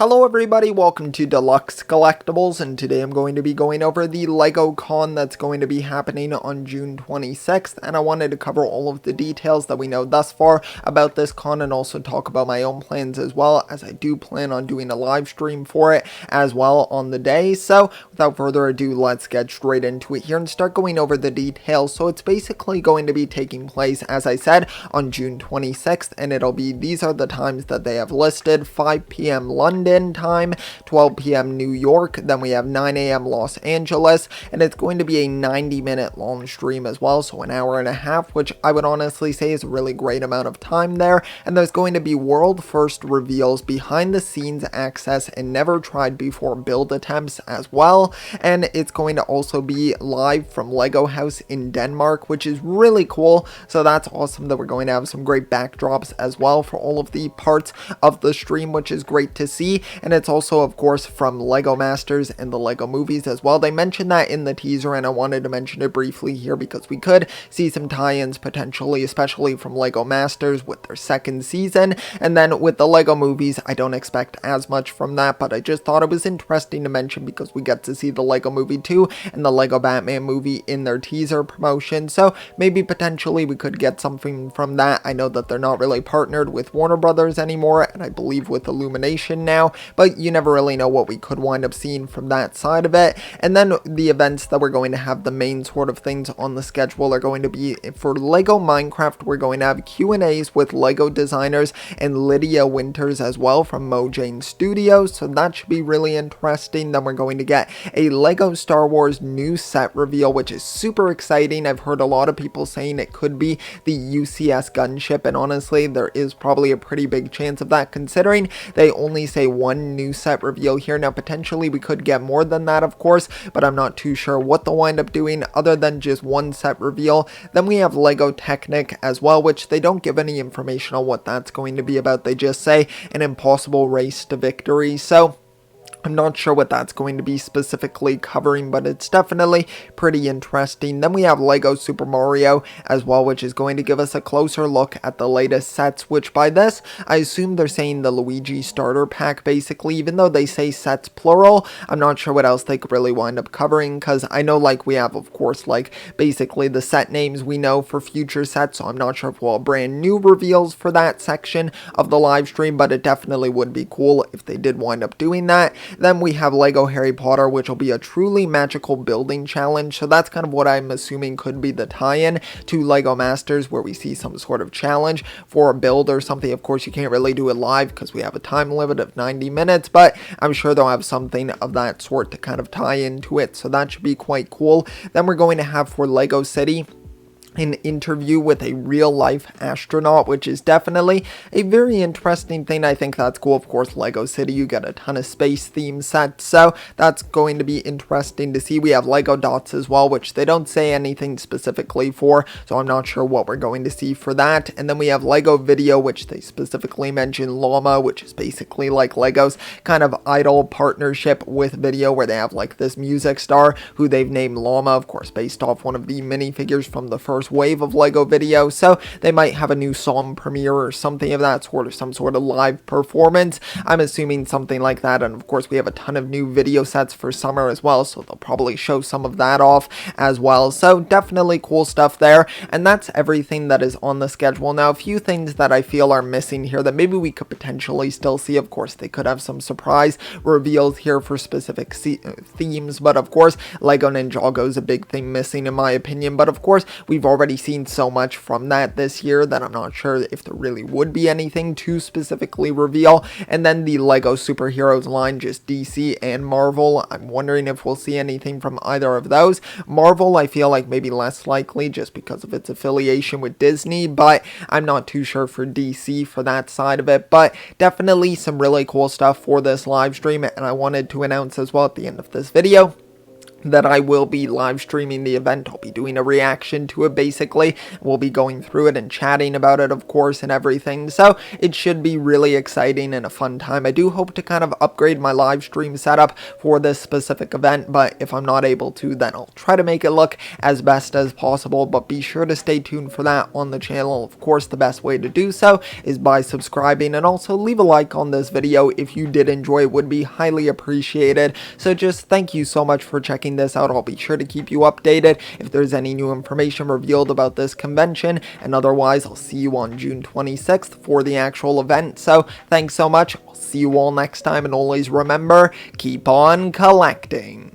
Hello everybody, welcome to Deluxe Collectibles, and today I'm going to be going over the LEGO Con that's going to be happening on June 26th, and I wanted to cover all of the details that we know thus far about this con and also talk about my own plans as well, as I do plan on doing a live stream for it as well on the day. So without further ado, let's get straight into it here and start going over the details. So it's basically going to be taking place, as I said, on June 26th, and it'll be, these are the times that they have listed: 5 p.m. London time, 12 p.m. New York, then we have 9 a.m. Los Angeles, and it's going to be a 90-minute long stream as well, so an hour and a half, which I would honestly say is a really great amount of time there. And there's going to be world first reveals, behind the scenes access, and never tried before build attempts as well. And it's going to also be live from Lego House in Denmark, which is really cool. So that's awesome that we're going to have some great backdrops as well for all of the parts of the stream, which is great to see. And it's also, of course, from Lego Masters and the Lego movies as well. They mentioned that in the teaser, and I wanted to mention it briefly here because we could see some tie-ins potentially, especially from Lego Masters with their second season. And then with the Lego movies, I don't expect as much from that, but I just thought it was interesting to mention because we get to see the Lego movie 2 and the Lego Batman movie in their teaser promotion. So maybe potentially we could get something from that. I know that they're not really partnered with Warner Brothers anymore, and I believe with Illumination now, but you never really know what we could wind up seeing from that side of it. And then the events that we're going to have, the main sort of things on the schedule, are going to be for Lego Minecraft. We're going to have Q&As with Lego designers and Lydia Winters as well from Mojang Studios, so that should be really interesting. Then we're going to get a Lego Star Wars new set reveal, which is super exciting. I've heard a lot of people saying it could be the UCS gunship, and honestly there is probably a pretty big chance of that, considering they only say one new set reveal here. Now potentially we could get more than that, of course, but I'm not too sure what they'll wind up doing other than just one set reveal. Then we have Lego TECHNIC as well, which they don't give any information on what that's going to be about. They just say an impossible race to victory, so I'm not sure what that's going to be specifically covering, but it's definitely pretty interesting. Then we have Lego Super Mario as well, which is going to give us a closer look at the latest sets, which by this, I assume they're saying the Luigi starter pack, basically, even though they say sets plural. I'm not sure what else they could really wind up covering, because I know, like, we have, of course, like, basically the set names we know for future sets, so I'm not sure if we'll have brand new reveals for that section of the live stream, but it definitely would be cool if they did wind up doing that. Then we have Lego Harry Potter, which will be a truly magical building challenge, so that's kind of what I'm assuming could be the tie-in to Lego Masters, where we see some sort of challenge for a build or something. Of course, you can't really do it live because we have a time limit of 90 minutes, but I'm sure they'll have something of that sort to kind of tie into it, so that should be quite cool. Then we're going to have for Lego City an interview with a real-life astronaut, which is definitely a very interesting thing. I think that's cool. Of course, Lego City, you get a ton of space theme sets, so that's going to be interesting to see. We have Lego Dots as well, which they don't say anything specifically for, so I'm not sure what we're going to see for that. And then we have Lego Video, which they specifically mention Llama, which is basically like Lego's kind of idol partnership with Video, where they have like this music star who they've named Llama, of course, based off one of the minifigures from the first wave of Lego Video, so they might have a new song premiere or something of that sort, or some sort of live performance. I'm assuming something like that. And of course we have a ton of new video sets for summer as well, so they'll probably show some of that off as well. So definitely cool stuff there, and that's everything that is on the schedule. Now, a few things that I feel are missing here that maybe we could potentially still see. Of course, they could have some surprise reveals here for specific themes, but of course Lego Ninjago is a big thing missing in my opinion. But of course we've already seen so much from that this year that I'm not sure if there really would be anything to specifically reveal. And then the Lego Superheroes line, just DC and Marvel, I'm wondering if we'll see anything from either of those. Marvel, I feel like maybe less likely just because of its affiliation with Disney, but I'm not too sure for DC for that side of it. But definitely some really cool stuff for this live stream, and I wanted to announce as well at the end of this video that I will be live streaming the event. I'll be doing a reaction to it basically. We'll be going through it and chatting about it, of course, and everything. So it should be really exciting and a fun time. I do hope to kind of upgrade my live stream setup for this specific event, but if I'm not able to, then I'll try to make it look as best as possible. But be sure to stay tuned for that on the channel. Of course, the best way to do so is by subscribing, and also leave a like on this video if you did enjoy. It would be highly appreciated. So just thank you so much for checking this out. I'll be sure to keep you updated if there's any new information revealed about this convention, and otherwise I'll see you on June 26th for the actual event. So thanks so much. I'll see you all next time, and always remember, keep on collecting.